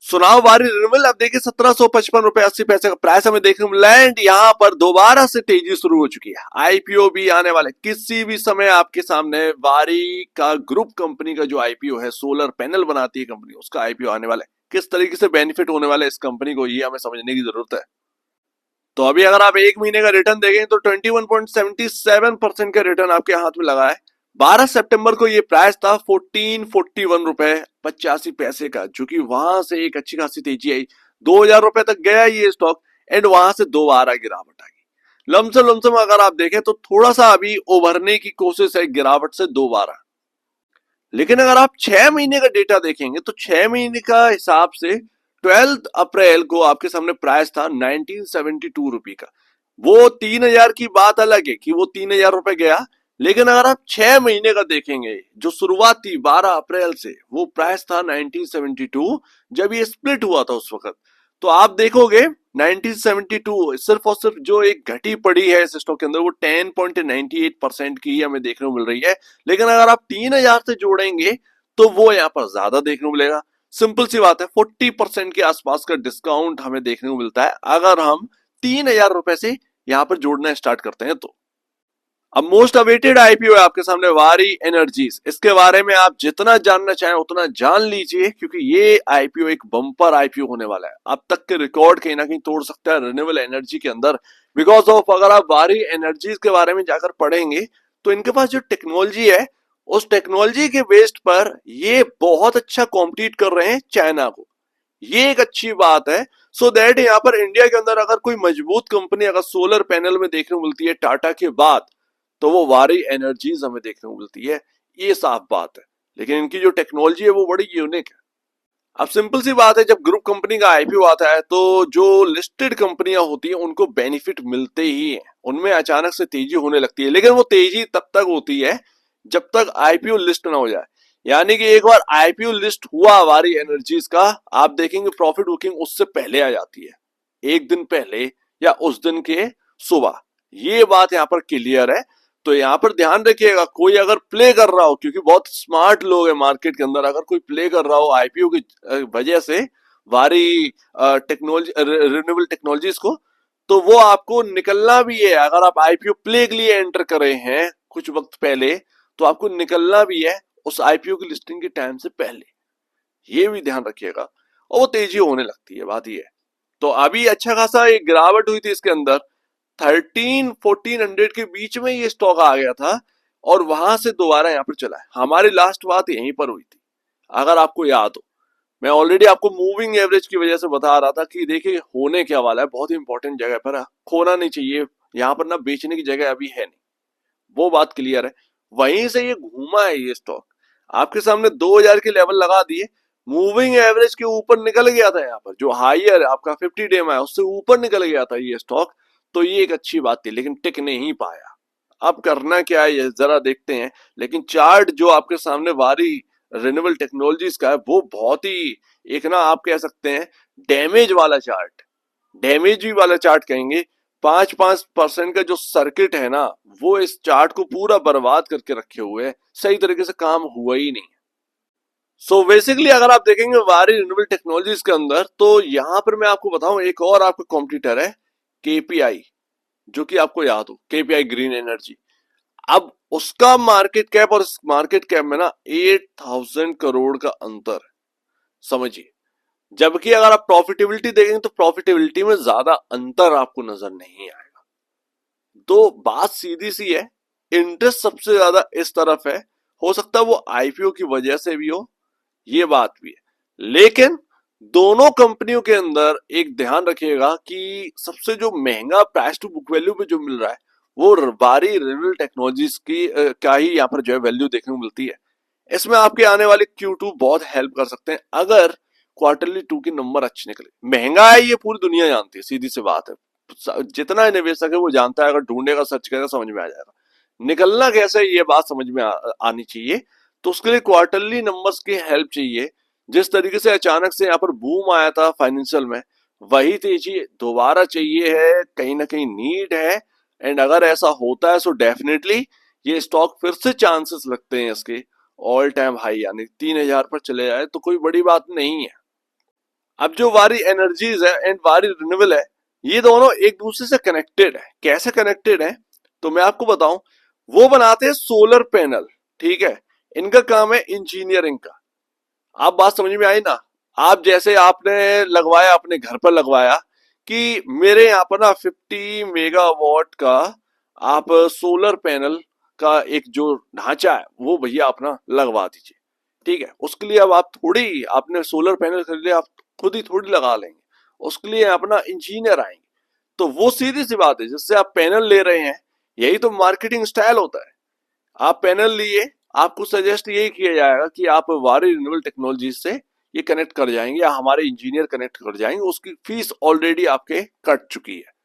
सुनाओ बारी रिन्यूएबल। अब देखिए 1755 रुपए 80 पैसे का प्राइस हमें देखने को मिला है एंड यहाँ पर दोबारा से तेजी शुरू हो चुकी है। आईपीओ भी आने वाले किसी भी समय आपके सामने। वारी का ग्रुप कंपनी का जो आईपीओ है, सोलर पैनल बनाती है कंपनी, उसका आईपीओ आने वाला है। किस तरीके से बेनिफिट होने वाला है इस कंपनी को, ये हमें समझने की जरूरत है। तो अभी अगर आप एक महीने का रिटर्न देखें तो 21.77% का रिटर्न आपके हाथ में लगा है। 12 सितंबर को ये प्राइस था 1441 रुपए 85 पैसे का, जो कि वहां से एक अच्छी खासी तेजी आई। 2000 रुपए तक गया ये स्टॉक एंड वहां से दोबारा गिरावट आ गई। लमसम अगर आप देखें तो थोड़ा सा अभी उभरने की कोशिश है गिरावट से दोबारा। लेकिन अगर आप 6 महीने का डेटा देखेंगे तो 6 महीने का हिसाब से 12 अप्रैल को आपके सामने प्राइस था 1972 रुपए का। वो 3000 की बात अलग है कि वो 3000 रुपए गया, लेकिन अगर आप 6 महीने का देखेंगे जो शुरुआत थी 12 अप्रैल से, वो प्राइस था 1972 जब ये स्प्लिट हुआ था उस वक्त। तो आप देखोगे 1972 सिर्फ और सिर्फ जो एक घटी पड़ी है इस स्टॉक के अंदर वो 10.98% की हमें देखने को मिल रही है। लेकिन अगर आप 3000 से जोड़ेंगे तो वो यहाँ पर ज्यादा देखने को मिलेगा। सिंपल सी बात है, 40% के आसपास का डिस्काउंट हमें देखने को मिलता है अगर हम 3000 रुपए से यहाँ पर जोड़ना स्टार्ट करते हैं तो। अब मोस्ट अवेटेड आईपीओ है आपके सामने वारी एनर्जीज। इसके बारे में आप जितना जानना चाहें उतना जान लीजिए, क्योंकि ये आईपीओ एक बम्पर आईपीओ होने वाला है। अब तक के रिकॉर्ड कहीं ना कहीं तोड़ सकता है रिन्यूएबल एनर्जी के अंदर। बिकॉज ऑफ अगर आप वारी एनर्जीज के बारे में जाकर पढ़ेंगे तो इनके पास जो टेक्नोलॉजी है उस टेक्नोलॉजी के बेस्ड पर ये बहुत अच्छा कॉम्पीट कर रहे हैं चाइना को। ये एक अच्छी बात है। सो दैट यहाँ पर इंडिया के अंदर अगर कोई मजबूत कंपनी अगर सोलर पैनल में देखने को मिलती है टाटा के बाद, तो वो वारी एनर्जीज हमें देखने को मिलती है। ये साफ बात है। लेकिन इनकी जो टेक्नोलॉजी है वो बड़ी यूनिक है। अब सिंपल सी बात है, जब ग्रुप कंपनी का आईपीओ आता है तो जो लिस्टेड कंपनियां होती हैं उनको बेनिफिट मिलते ही हैं, उनमें अचानक से तेजी होने लगती है। लेकिन वो तेजी तब तक होती है जब तक आईपीओ लिस्ट ना हो जाए। यानी कि एक बार आईपीओ लिस्ट हुआ वारी एनर्जीज का, आप देखेंगे प्रॉफिट बुकिंग उससे पहले आ जाती है, एक दिन पहले या उस दिन के सुबह। ये बात यहाँ पर क्लियर है। तो यहाँ पर ध्यान रखिएगा, कोई अगर प्ले कर रहा हो, क्योंकि बहुत स्मार्ट लोग हैं मार्केट के अंदर, अगर कोई प्ले कर रहा हो आईपीओ की वजह से वारी टेक्नोलॉजी रिन्यूएबल टेक्नोलॉजीज को, तो वो आपको निकलना भी है। अगर आप आईपीओ प्ले के लिए एंटर करे हैं कुछ वक्त पहले, तो आपको निकलना भी है उस आईपीओ की लिस्टिंग के टाइम से पहले। ये भी ध्यान रखिएगा। और वो तेजी होने लगती है, बात ये है। तो अभी अच्छा खासा एक गिरावट हुई थी इसके अंदर, 13-1400 के बीच में ये स्टॉक आ गया था और वहां से दोबारा यहाँ पर चला है। हमारी लास्ट बात यहीं पर हुई थी, अगर आपको याद हो। मैं ऑलरेडी आपको मूविंग एवरेज की वजह से बता रहा था कि देखिए होने क्या वाला है, बहुत ही इंपॉर्टेंट जगह पर खोना नहीं चाहिए। यहाँ पर ना बेचने की जगह अभी है नहीं, वो बात क्लियर है। वहीं से ये घूमा है ये स्टॉक, आपके सामने 2000 के लेवल लगा दिए, मूविंग एवरेज के ऊपर निकल गया था। यहाँ पर जो हायर आपका 50 डे में है उससे ऊपर निकल गया था ये स्टॉक। तो ये एक अच्छी बात थी, लेकिन टिक नहीं पाया। अब करना क्या है ये जरा देखते हैं। लेकिन चार्ट जो आपके सामने वारी रिन्यूएबल टेक्नोलॉजीज का है वो बहुत ही एक ना आप कह सकते हैं डैमेज वाला चार्ट, डैमेज भी वाला चार्ट कहेंगे। 5-5% का जो सर्किट है ना, वो इस चार्ट को पूरा बर्बाद करके रखे हुए है। सही तरीके से काम हुआ ही नहीं। सो बेसिकली अगर आप देखेंगे वारी रिन्यूएबल टेक्नोलॉजीज के अंदर, तो यहां पर मैं आपको बताऊं एक और आपका कॉम्पिटिटर है केपीआई, जो कि आपको याद हो, केपीआई ग्रीन एनर्जी। अब उसका मार्केट कैप और इस मार्केट कैप में ना 8000 करोड़ का अंतर है, समझिए। जबकि अगर आप प्रॉफिटेबिलिटी देखेंगे तो प्रॉफिटेबिलिटी में ज्यादा अंतर आपको नजर नहीं आएगा। तो बात सीधी सी है, इंटरेस्ट सबसे ज्यादा इस तरफ है। हो सकता है वो आईपीओ की वजह से भी हो, ये बात भी है। लेकिन दोनों कंपनियों के अंदर एक ध्यान रखिएगा कि सबसे जो महंगा प्राइस टू बुक वैल्यू पे जो मिल रहा है वो वारी रिन्यूएबल टेक्नोलॉजीज की का ही यहाँ पर जो है वैल्यू देखने को मिलती है। इसमें आपके आने वाले Q2 बहुत हेल्प कर सकते हैं अगर क्वार्टरली 2 के नंबर अच्छे निकले। महंगा है ये पूरी दुनिया जानती है, सीधी सी बात है। जितना निवेशक है वो जानता है, अगर ढूंढेगा सर्च करेगा समझ में आ जाएगा। निकलना कैसे है ये बात समझ में आनी चाहिए। तो उसके लिए क्वार्टरली नंबर्स की हेल्प चाहिए। जिस तरीके से अचानक से यहाँ पर बूम आया था फाइनेंशियल में, वही तेजी दोबारा चाहिए है, कहीं ना कहीं नीड है। एंड अगर ऐसा होता है सो डेफिनेटली ये स्टॉक फिर से चांसेस लगते हैं इसके ऑल टाइम हाई यानी 3000 पर चले जाए तो कोई बड़ी बात नहीं है। अब जो वारी एनर्जीज है एंड वारी रिन्यूएबल है, ये दोनों एक दूसरे से कनेक्टेड है। कैसे कनेक्टेड है तो मैं आपको बताऊं, वो बनाते हैं सोलर पैनल, ठीक है। इनका काम है इंजीनियरिंग का। आप बात समझ में आई ना। आप जैसे आपने लगवाया, अपने घर पर लगवाया कि मेरे यहाँ पर ना 50 मेगावाट का आप सोलर पैनल का एक जो ढांचा है वो भैया अपना लगवा दीजिए, ठीक है। उसके लिए अब आप थोड़ी, आपने सोलर पैनल खरीदे, आप खुद ही थोड़ी लगा लेंगे, उसके लिए अपना इंजीनियर आएंगे। तो वो सीधी सी बात है, जिससे आप पैनल ले रहे हैं, यही तो मार्केटिंग स्टाइल होता है। आप पैनल लिए, आपको सजेस्ट यही किया जाएगा कि आप वारी रिन्यूएबल टेक्नोलॉजी से ये कनेक्ट कर जाएंगे या हमारे इंजीनियर कनेक्ट कर जाएंगे, उसकी फीस ऑलरेडी आपके कट चुकी है।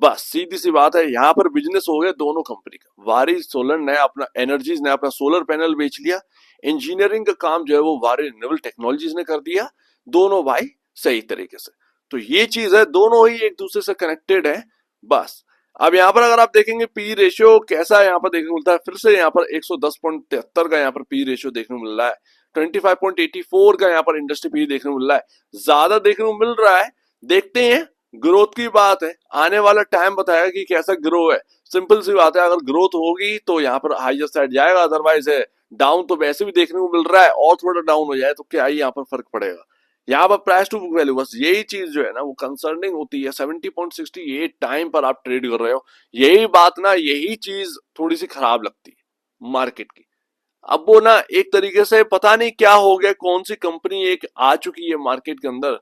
बस सीधी सी बात है, यहाँ पर बिजनेस हो गया दोनों कंपनी का। वारी सोलर ने अपना, एनर्जीज ने अपना सोलर पैनल बेच लिया, इंजीनियरिंग का काम जो है वो वारी रिन्यूएबल टेक्नोलॉजीज ने कर दिया। दोनों भाई सही तरीके से। तो ये चीज है, दोनों ही एक दूसरे से कनेक्टेड है। बस अब यहाँ पर अगर आप देखेंगे पी रेशियो कैसा यहाँ पर देखने को मिलता है, फिर से यहाँ पर 110.73 का यहाँ पर पी रेशियो देखने को मिल रहा है। 25.84 का यहाँ पर इंडस्ट्री पी देखने को मिल रहा है, ज्यादा देखने को मिल रहा है। देखते हैं, ग्रोथ की बात है, आने वाला टाइम बताएगा कि कैसा ग्रो है। सिंपल सी बात है, अगर ग्रोथ होगी तो यहाँ पर हाइयर साइड जाएगा, अदरवाइज है डाउन तो वैसे भी देखने को मिल रहा है, और थोड़ा डाउन हो जाए तो क्या ही यहाँ पर फर्क पड़ेगा। यहाँ पर प्राइस टू बुक वैल्यू, बस यही चीज जो है ना वो कंसर्निंग होती है। 70.68 टाइम पर आप ट्रेड कर रहे हो, यही बात ना, यही चीज थोड़ी सी खराब लगती है मार्केट की। अब वो ना एक तरीके से पता नहीं क्या हो गया, कौन सी कंपनी एक आ चुकी है मार्केट के अंदर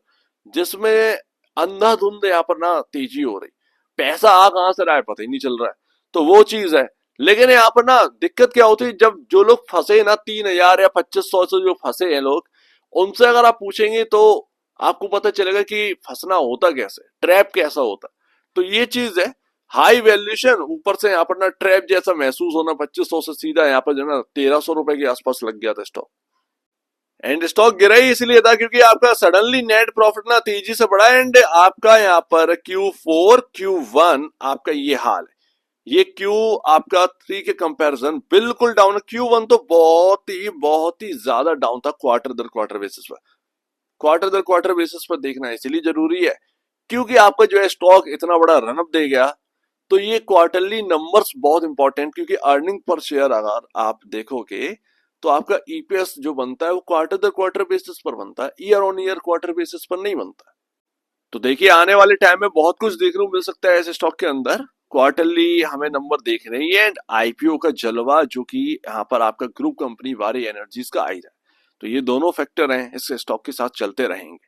जिसमें अंधाधुंध यहाँ पर ना तेजी हो रही, पैसा आ कहां से रहा है पता ही नहीं चल रहा है। तो वो चीज है। लेकिन यहाँ पर ना दिक्कत क्या होती है, जब जो लोग फंसे ना 3,000 या 2500 से जो फंसे हैं लोग, उनसे अगर आप पूछेंगे तो आपको पता चलेगा कि फंसना होता कैसे, ट्रैप कैसा होता। तो ये चीज है, हाई वैल्यूएशन, ऊपर से यहाँ पर ना ट्रैप जैसा महसूस होना। 2500 से सीधा यहाँ पर जो ना 1300 रुपए के आसपास लग गया था स्टॉक। एंड स्टॉक गिरा ही इसलिए था क्योंकि आपका सडनली नेट प्रॉफिट ना तेजी से बढ़ा, एंड आपका यहाँ पर Q4 Q1 आपका ये हाल है। ये Q आपका 3 के कंपैरिजन बिल्कुल डाउन है। Q1 तो बहुत ही ज्यादा डाउन था क्वार्टर दर क्वार्टर बेसिस पर। क्वार्टर दर क्वार्टर बेसिस पर देखना इसलिए जरूरी है क्योंकि आपका जो है स्टॉक इतना बड़ा रनअप दे गया। तो ये क्वार्टरली नंबर्स बहुत इंपॉर्टेंट, क्योंकि अर्निंग पर शेयर अगर आप देखोगे तो आपका ईपीएस जो बनता है वो क्वार्टर दर क्वार्टर बेसिस पर बनता है, year on year quarter basis पर नहीं बनता। तो देखिए आने वाले टाइम में बहुत कुछ देखने को मिल सकता है ऐसे स्टॉक के अंदर। क्वार्टरली हमें नंबर देख रही है, एंड आईपीओ का जलवा जो कि यहाँ पर आपका ग्रुप कंपनी वारी एनर्जीज का आई रहा है। तो ये दोनों फैक्टर हैं इस स्टॉक के साथ चलते रहेंगे।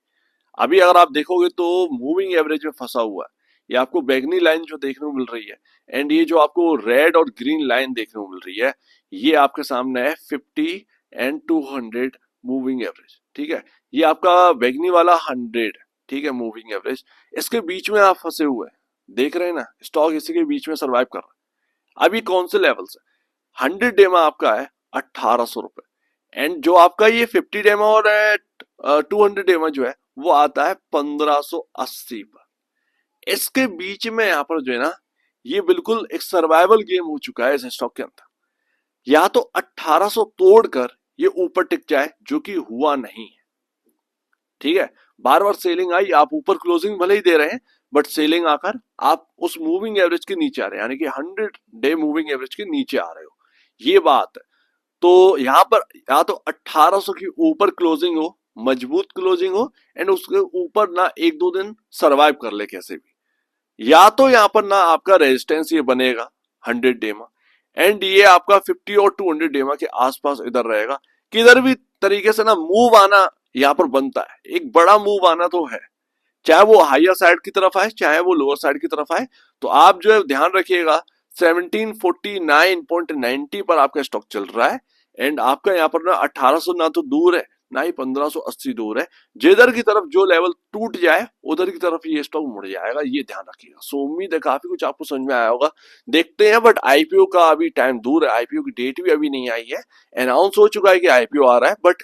अभी अगर आप देखोगे तो मूविंग एवरेज में फंसा हुआ है। ये आपको बैगनी लाइन जो देखने को मिल रही है, एंड ये जो आपको रेड और ग्रीन लाइन देखने को मिल रही है, ये आपके सामने है 50 एंड 200 मूविंग एवरेज, ठीक है। ये आपका बैगनी वाला 100, ठीक है, मूविंग एवरेज। इसके बीच में आप फंसे हुए हैं, देख रहे हैं ना, स्टॉक इसी के बीच में सर्वाइव कर रहा है। अभी कौन से लेवल से, 100 डेमा आपका है 1800 रुपए, एंड जो आपका ये 50 डेमा और 200 डेमा जो है वो आता है 1580 पर। इसके बीच में यहाँ पर जो है ना, ये बिल्कुल एक सर्वाइवल गेम हो चुका है इस स्टॉक के अंदर। या तो 1800 तोड़कर ये ऊपर टिक जाए, जो कि हुआ नहीं है, ठीक है। बार बार सेलिंग आई, आप ऊपर क्लोजिंग भले ही दे रहे हैं, बट सेलिंग आकर आप उस मूविंग एवरेज के नीचे आ रहे हैं, यानी कि 100 डे मूविंग एवरेज के नीचे आ रहे हो, ये बात है। तो यहाँ पर या तो 1800 की ऊपर क्लोजिंग हो, मजबूत क्लोजिंग हो, एंड उसके ऊपर ना एक दो दिन सरवाइव कर ले कैसे भी, या तो यहाँ पर ना आपका रेजिस्टेंस ये बनेगा 100 डेमा, एंड ये आपका 50 और 200 डेमा के आसपास इधर रहेगा। किधर भी तरीके से ना मूव आना यहाँ पर बनता है, एक बड़ा मूव आना तो है, चाहे वो हायर साइड की तरफ आए चाहे वो लोअर साइड की तरफ आए। तो आप जो है ध्यान रखिएगा, 1749.90 पर आपका स्टॉक चल रहा है, एंड आपका यहाँ पर ना 1800 ना तो दूर है ना ही 1580 दूर है। जिधर की तरफ जो लेवल टूट जाए उधर की तरफ ये स्टॉक मुड़ जाएगा, ये ध्यान रखिएगा। सो उम्मीद है काफी कुछ आपको समझ में आया होगा। देखते हैं, बट आईपीओ का अभी टाइम दूर है, आईपीओ की डेट भी अभी नहीं आई है। अनाउंस हो चुका है कि आईपीओ आ रहा है, बट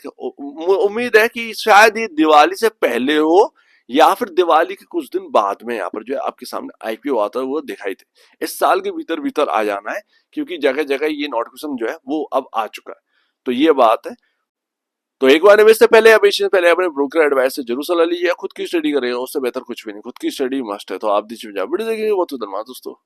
उम्मीद है कि शायद ये दिवाली से पहले हो या फिर दिवाली के कुछ दिन बाद में यहाँ पर जो है आपके सामने आईपीओ आता है वो दिखाई दे। इस साल के भीतर भीतर आ जाना है, क्योंकि जगह जगह ये नोटिफिकेशन जो है वो अब आ चुका है। तो ये बात है। तो एक बार निवेश से पहले या बेचने से पहले अपने ब्रोकर एडवाइस से जरूर सलाह लीजिए, खुद की स्टडी करेगा, उससे बेहतर कुछ भी नहीं, खुद की स्टडी मस्ट है। तो आप दीजिए वीडियो देखेंगे बहुत धन्यवाद दोस्तों।